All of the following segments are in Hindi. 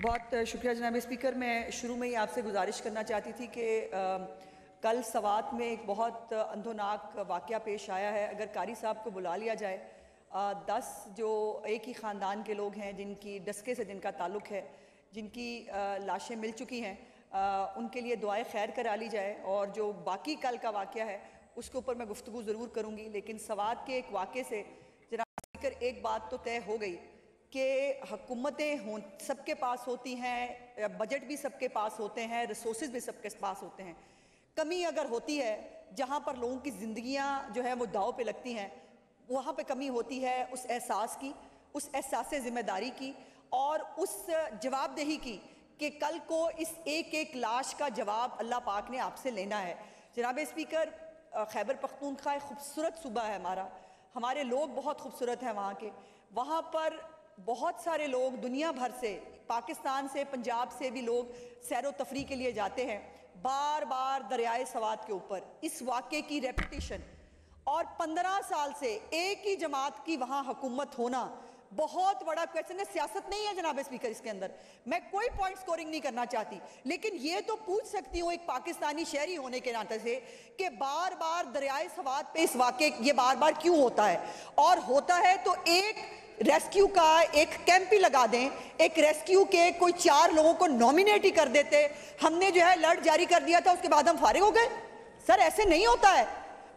बहुत शुक्रिया जनाब स्पीकर। मैं शुरू में ही आपसे गुजारिश करना चाहती थी कि कल सवात में एक बहुत अंधोनाक वाक़या पेश आया है। अगर कारी साहब को बुला लिया जाए, 10 जो एक ही ख़ानदान के लोग हैं जिनकी डस्के से जिनका ताल्लुक़ है, जिनकी लाशें मिल चुकी हैं, उनके लिए दुआए खैर करा ली जाए। और जो बाकी कल का वाक़या है उसके ऊपर मैं गुफ्तगू ज़रूर करूँगी, लेकिन सवात के एक वाक़े से जनाब स्पीकर एक बात तो तय हो गई कि हुकूमतें सबके पास होती हैं, बजट भी सबके पास होते हैं, रिसोर्सेज भी सबके पास होते हैं। कमी अगर होती है जहाँ पर लोगों की ज़िंदगियाँ जो है वो दाव पे लगती हैं, वहाँ पे कमी होती है उस एहसास की, उस एहसास ज़िम्मेदारी की और उस जवाबदेही की कि कल को इस एक एक लाश का जवाब अल्लाह पाक ने आपसे लेना है। जनाब स्पीकर, खैबर पख्तूनख्वा एक खूबसूरत सूबा है हमारा, हमारे लोग बहुत खूबसूरत हैं वहाँ के। वहाँ पर बहुत सारे लोग दुनिया भर से, पाकिस्तान से, पंजाब से भी लोग सैर व तफरी के लिए जाते हैं। बार बार दरियाए सवात के ऊपर इस वाक़े की रेपुटेशन और 15 साल से एक ही जमात की वहाँ हुकूमत होना बहुत बड़ा क्वेश्चन है। सियासत नहीं है जनाब स्पीकर इसके अंदर, मैं कोई पॉइंट स्कोरिंग नहीं करना चाहती, लेकिन ये तो पूछ सकती हूँ एक पाकिस्तानी शहरी होने के नाते से कि बार बार दरियाए सवात पे इस वाक़े ये बार बार क्यों होता है। और होता है तो एक रेस्क्यू का एक कैंप ही लगा दें, एक रेस्क्यू के कोई 4 लोगों को नॉमिनेट ही कर देते। हमने जो है अलर्ट जारी कर दिया था, उसके बाद हम फारिग हो गए। सर ऐसे नहीं होता है,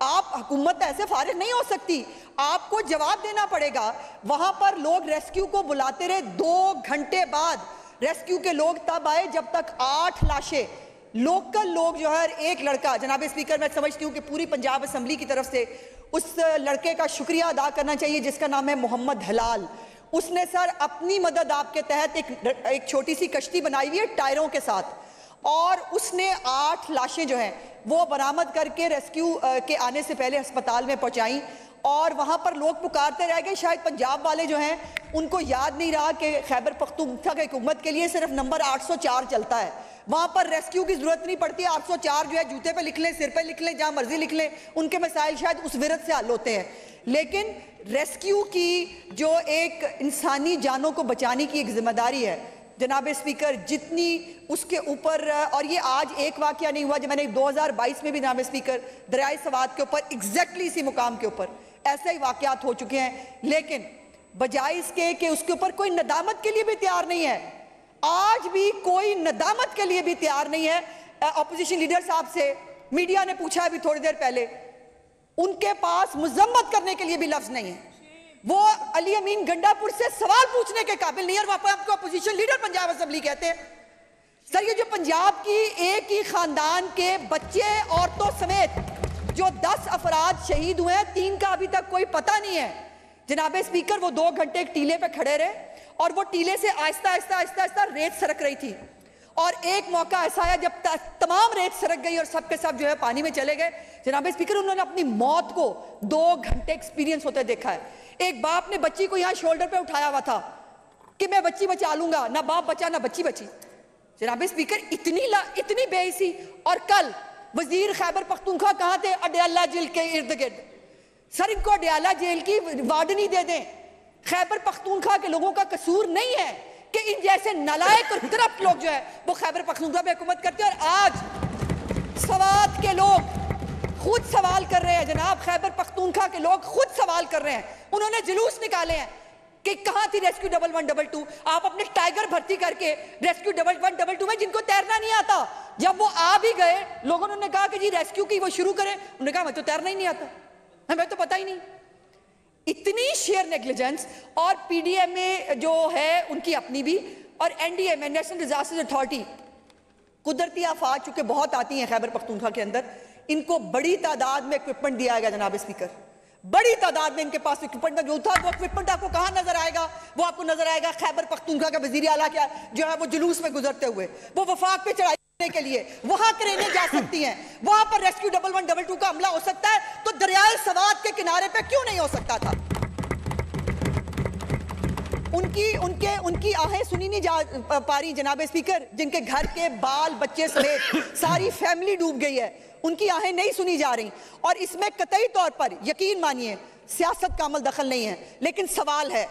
आप हुकूमत ऐसे फारिग नहीं हो सकती, आपको जवाब देना पड़ेगा। वहां पर लोग रेस्क्यू को बुलाते रहे, 2 घंटे बाद रेस्क्यू के लोग तब आए जब तक 8 लाशें लोकल लोग जो है, एक लड़का, जनाब स्पीकर मैं समझती हूँ कि पूरी पंजाब असम्बली की तरफ से उस लड़के का शुक्रिया अदा करना चाहिए जिसका नाम है मोहम्मद हलाल। उसने सर अपनी मदद आपके तहत एक छोटी सी कश्ती बनाई हुई है टायरों के साथ, और उसने 8 लाशें जो हैं वो बरामद करके रेस्क्यू के आने से पहले अस्पताल में पहुंचाई। और वहां पर लोग पुकारते रह गए, शायद पंजाब वाले जो हैं उनको याद नहीं रहा कि खैबर पख्तूनख्वा की हुकूमत के लिए सिर्फ नंबर 804 चलता है, वहां पर रेस्क्यू की जरूरत नहीं पड़ती। 804 जो है जूते पे लिख लें, सिर पे लिख लें, जहां मर्जी लिख लें, उनके मसाइल शायद उस विरत से हल होते हैं। लेकिन रेस्क्यू की जो एक इंसानी जानों को बचाने की एक जिम्मेदारी है जनाब स्पीकर, जितनी उसके ऊपर, और ये आज एक वाकया नहीं हुआ, जब मैंने 2022 में भी जनाब स्पीकर दरियाए सवात के ऊपर एग्जैक्टली इसी मुकाम के ऊपर ऐसे ही वाकयात हो चुके हैं, लेकिन बजाय इसके कि उसके ऊपर कोई नदामत के लिए भी तैयार नहीं है, आज भी कोई नदामत के लिए भी तैयार नहीं है। अपोजिशन लीडर साहब से मीडिया ने पूछा अभी थोड़ी देर पहले, उनके पास मुजम्मत करने के लिए भी लफ्ज नहीं है। वो अली अमीन गंडापुर से सवाल पूछने के काबिल नहीं है, और आपको अपोजिशन लीडर पंजाब असेंबली कहते हैं। सर ये जो पंजाब की एक ही खानदान के बच्चे औरतों समेत जो 10 अफराद शहीद हुए हैं, 3 का अभी तक कोई पता नहीं है। जनाब स्पीकर वो 2 घंटे एक टीले पे खड़े रहे और वो टीले से आहिस्ता आहिस्ता आहिस्ता आहिस्ता रेत सरक रही थी, और एक मौका ऐसा आया जब तमाम रेत सरक गई और सब के सब जो है पानी में चले गए। जनाब स्पीकर उन्होंने अपनी मौत को 2 घंटे एक्सपीरियंस होते देखा है। एक बाप ने बच्ची को यहाँ शोल्डर पे उठाया हुआ था कि मैं बच्ची बचा लूंगा, ना बाप बचा ना बच्ची बची। जनाब स्पीकर इतनी बेइज्जती। और कल वजीर खैबर पख्तूनख्वा कहाँ थे? अडयाला जेल के इर्द गिर्द। सर इनको अडयाला जेल की वार्डनी दे दें। खैबर पख्तूनख्वा के लोगों का कसूर नहीं है कि इन जैसे नालायक और करप्ट लोग जो है वो खैबर पख्तूनख्वा में हुकूमत करते हैं। और आज सवात के लोग खुद सवाल कर रहे हैं, जनाब खैबर पख्तूनख्वा के लोग खुद सवाल कर रहे हैं। उन्होंने जुलूस निकाले हैं कि कहां थी रेस्क्यू 1122। आप अपने टाइगर भर्ती करके रेस्क्यू 1122 में जिनको तैरना नहीं आता, जब वो आ भी गए लोगों ने कहा कि जी रेस्क्यू की वो शुरू करें, उन्होंने कहा मैं तो तैरना ही नहीं आता, हमें तो पता ही नहीं। इतनी शेयर नेग्लिजेंस। और पीडीएमए जो है उनकी अपनी भी, और एनडीएमए नेशनल डिजास्टर अथॉरिटी, कुदरती आफात चूंकि बहुत आती हैं खैबर पख्तूनख्वा के अंदर, इनको बड़ी तादाद में इक्विपमेंट दिया गया जनाब स्पीकर, बड़ी तादाद में इनके पास इक्विपमेंट जो था। वो इक्विपमेंट आपको कहां नजर आएगा? वो आपको नजर आएगा खैबर पख्तूनख्वा का वजीर आला क्या जो है वो जुलूस में गुजरते हुए, वो वफाक पे चढ़ाई करने के लिए वहां क्रेनें जा सकती हैं, वहां पर रेस्क्यू 1122 का हमला हो सकता है, तो दरियाए सवात के किनारे पे क्यों नहीं हो सकता था? उनकी आहें सुनी नहीं जा पा रही जनाब स्पीकर, जिनके घर के बाल बच्चे समेत सारी फैमिली डूब गई है, उनकी आहें नहीं सुनी जा रही। और इसमें कतई तौर पर यकीन मानिए सियासत का अमल दखल नहीं है, लेकिन सवाल है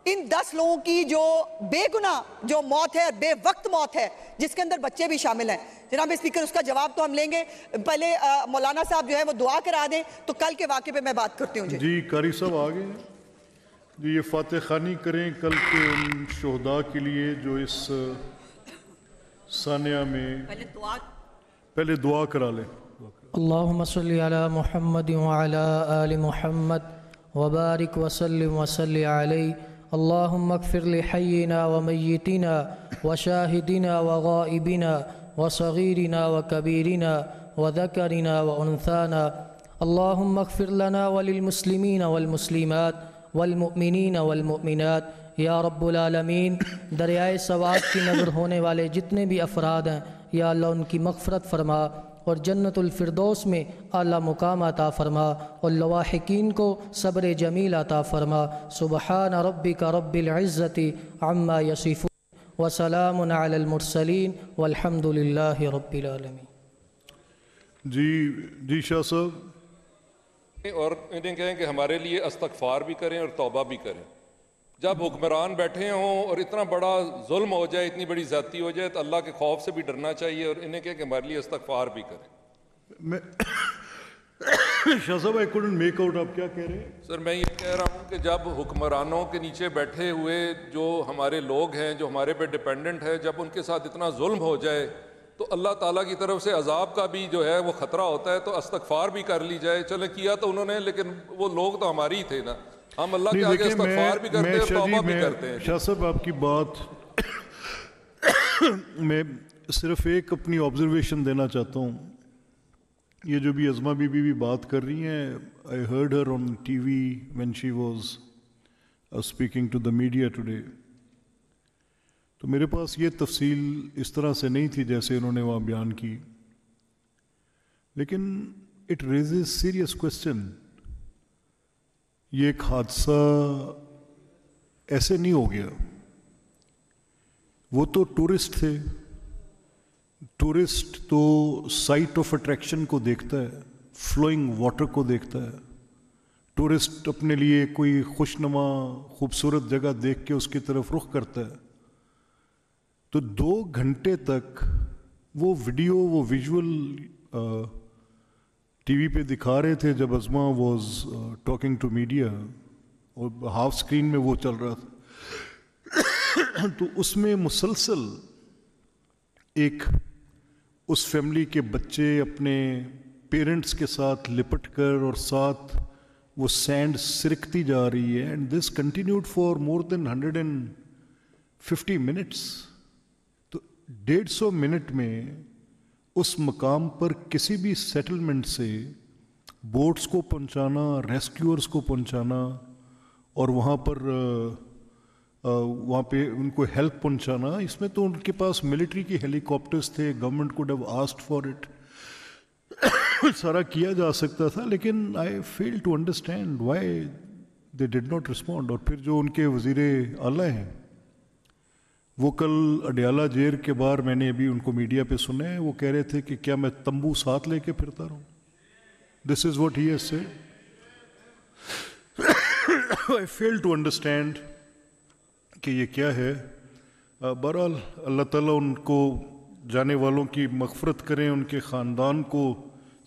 इन 10 लोगों की जो बेगुनाह जो मौत है, बेवक्त मौत है, जिसके अंदर बच्चे भी शामिल हैं, जनाब स्पीकर उसका जवाब तो हम लेंगे। पहले मौलाना साहब जो है वो दुआ करा दें तो कल के वाक़े पे मैं बात करती हूँ। जी कारी साहब आ गए जी, ये फातह खानी करें कल के उन शोहदा के लिए जो इस सानिया में पहले दुआ करा लें। अल्लाहुम्मा सल्ली अला मुहम्मद व अला आलि मुहम्मद व बारिक व सल्लिम व सल्लि अलैहि। अल्लाहुम्मा अग़फ़िर लि हय्यिना व मय्यितिना व शाहिदिना व गाइबिना व सगीरिना व कबीरिना व ज़करिना व उन्साना। अल्लाहुम्मा अग़फ़िर लना व लिल मुस्लिमीन वल मुस्लिमात वल मुमिनीन वल मुमिनात या रब्बुल आलमीन। दरियाए सवात की नज़र होने वाले जितने भी अफराद हैं या अल्लाह उनकी मग़फ़रत फ़रमा और जन्नतुल फ़िरदौस में आला मुकाम अता फ़रमा और लवाहिकीन को सब्र जमील अता फ़रमा। सुबहान रब्बिका रब्बिल इज़्ज़ति अम्मा यसिफ़ून व सलामुन अलल मुरसलीन वल्हम्दुलिल्लाहि रब्बिल आलमीन। जी शाह साहब। और इन्हें कहें कि हमारे लिए इस्तग़फ़ार भी करें और तौबा भी करें। जब हुक्मरान बैठे हों और इतना बड़ा जुल्म हो जाए, इतनी बड़ी ज़्यादती हो जाए, तो अल्लाह के खौफ से भी डरना चाहिए और इन्हें कहें कि हमारे लिए इस्तग़फ़ार भी करें। मैं शाह साहब आई कुडंट मेक आउट, आप क्या कह रहे हैं? सर मैं ये कह रहा हूँ कि जब हुक्मरानों के नीचे बैठे हुए जो हमारे लोग हैं, जो हमारे पे डिपेंडेंट है, जब उनके साथ इतना जुल्म हो जाए तो अल्लाह ताला की तरफ से अजाब का भी जो है वो ख़तरा होता है। तो इस्तग़फ़ार भी कर ली जाए। चले किया तो उन्होंने, लेकिन वो लोग तो हमारी ही थे ना। हम अल्लाह के आगे इस्तग़फ़ार भी करते हैं और तौबा भी करते हैं। शाह साहब आपकी बात मैं सिर्फ एक अपनी ऑब्जर्वेशन देना चाहता हूँ। ये जो भी अज़मा बीबी भी बात कर रही हैं, I heard her on TV when she was speaking to the media today. तो मेरे पास ये तफसील इस तरह से नहीं थी जैसे उन्होंने वहाँ बयान की, लेकिन इट रेजेस सीरियस क्वेश्चन। ये एक हादसा ऐसे नहीं हो गया। वो तो टूरिस्ट थे, टूरिस्ट तो साइट ऑफ अट्रैक्शन को देखता है, फ्लोइंग वाटर को देखता है। टूरिस्ट अपने लिए कोई खुशनुमा खूबसूरत जगह देख के उसकी तरफ रुख करता है। तो 2 घंटे तक वो वीडियो, वो विजुअल टीवी पे दिखा रहे थे जब Azma was talking to media, और हाफ स्क्रीन में वो चल रहा था। तो उसमें मुसलसल एक उस फैमिली के बच्चे अपने पेरेंट्स के साथ लिपट कर और साथ वो सैंड सिरकती जा रही है, and this continued for more than 150 minutes. तो 150 मिनट में उस मकाम पर किसी भी सेटलमेंट से बोट्स को पहुंचाना, रेस्क्यूअर्स को पहुंचाना और वहाँ पे उनको हेल्प पहुंचाना, इसमें तो उनके पास मिलिट्री की हेलीकॉप्टर्स थे, government could have asked for it. सारा किया जा सकता था, लेकिन I fail to understand why they did not respond. और फिर जो उनके वज़ीर आला हैं, वो कल अडयाला जेल के बाहर मैंने अभी उनको मीडिया पे सुने हैं, वो कह रहे थे कि क्या मैं तंबू साथ लेके फिरता रहूं। This is what he has said. I fail to understand कि ये क्या है। बहरहाल अल्लाह ताला उनको जाने वालों की मग़फ़रत करें, उनके ख़ानदान को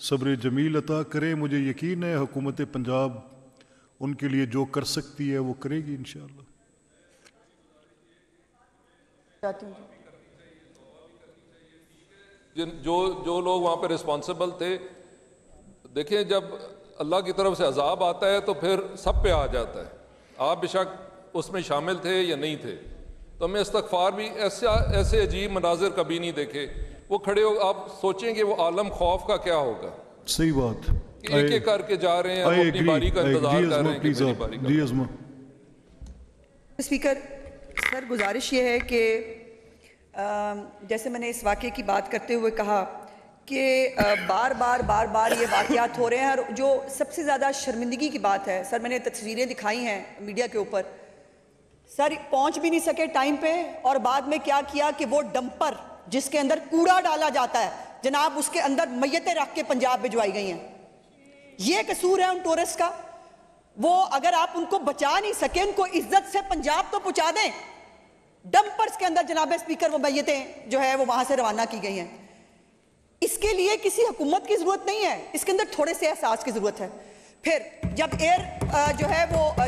सब्र जमील अता करें। मुझे यकीन है हुकूमत पंजाब उनके लिए जो कर सकती है वो करेगी इंशाअल्लाह। जो लोग वहाँ पे रिस्पॉन्सिबल थे, देखिए जब अल्लाह की तरफ से अजाब आता है तो फिर सब पे आ जाता है। आप बेशक उसमें शामिल थे या नहीं थे, तो हमें इस्तग़फ़ार भी ऐसे अजीब मनाजिर कभी नहीं देखे। वो खड़े हो, आप सोचें कि वो आलम खौफ का क्या होगा। सही बात, एक एक करके जा रहे हैं, वो अपनी बारी का इंतजार कर रहे हैं कि मेरी बारी का। अज़मा स्पीकर सर, गुजारिश ये है कि जैसे मैंने इस वाक़े की बात करते हुए कहा कि बार बार ये वाक़यात हो रहे हैं, और जो सबसे ज़्यादा शर्मिंदगी की बात है सर, मैंने तस्वीरें दिखाई हैं मीडिया के ऊपर, सर पहुंच भी नहीं सके टाइम पे, और बाद में क्या किया कि वो डंपर जिसके अंदर कूड़ा डाला जाता है जनाब, उसके अंदर मैयतें रख के पंजाब भिजवाई गई हैं। ये कसूर है उन टूरिस्ट का। वो अगर आप उनको बचा नहीं सके, उनको इज्जत से पंजाब तो पहुंचा दें। डंपर्स के अंदर जनाब स्पीकर वो मैयतें जो है वो वहां से रवाना की गई हैं। इसके लिए किसी हुकूमत की जरूरत नहीं है, इसके अंदर थोड़े से एहसास की जरूरत है। फिर जब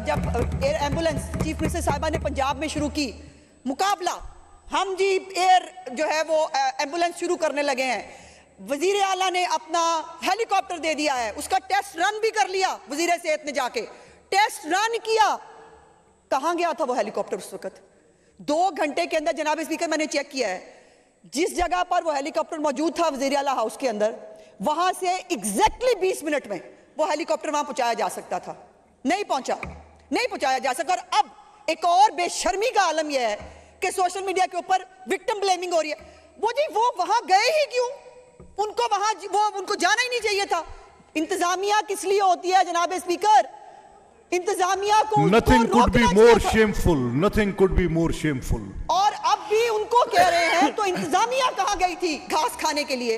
जब एयर एम्बुलेंस चीफ मिनिस्टर साहिबा ने पंजाब में शुरू की मुकाबला, हम जी एयर जो है वो एम्बुलेंस शुरू करने लगे हैं, वजीर आला ने अपना हेलीकॉप्टर दे दिया है, उसका टेस्ट रन भी कर लिया। वजीर सेहत ने जाके टेस्ट रन किया, कहां गया था वो हेलीकॉप्टर उस वक्त? 2 घंटे के अंदर जनाब स्पीकर मैंने चेक किया है, जिस जगह पर वो हेलीकॉप्टर मौजूद था वजीर आला हाउस के अंदर, वहां से एग्जैक्टली 20 मिनट में वो हेलीकॉप्टर वहां पहुंचाया जा सकता था, नहीं पहुंचा, नहीं पहुंचाया जा सका। और अब एक और बेशर्मी का आलम यह है कि सोशल मीडिया के ऊपर विक्टिम ब्लेमिंग हो रही है। वो वहां गए ही क्यों? उनको जाना ही नहीं चाहिए था। इंतजामिया किस लिए होती है जनाब स्पीकर? इंतजामिया को Nothing could be more shameful. Nothing could be more shameful. और अब भी उनको कह रहे हैं तो इंतजामिया कहां गई थी घास खाने के लिए?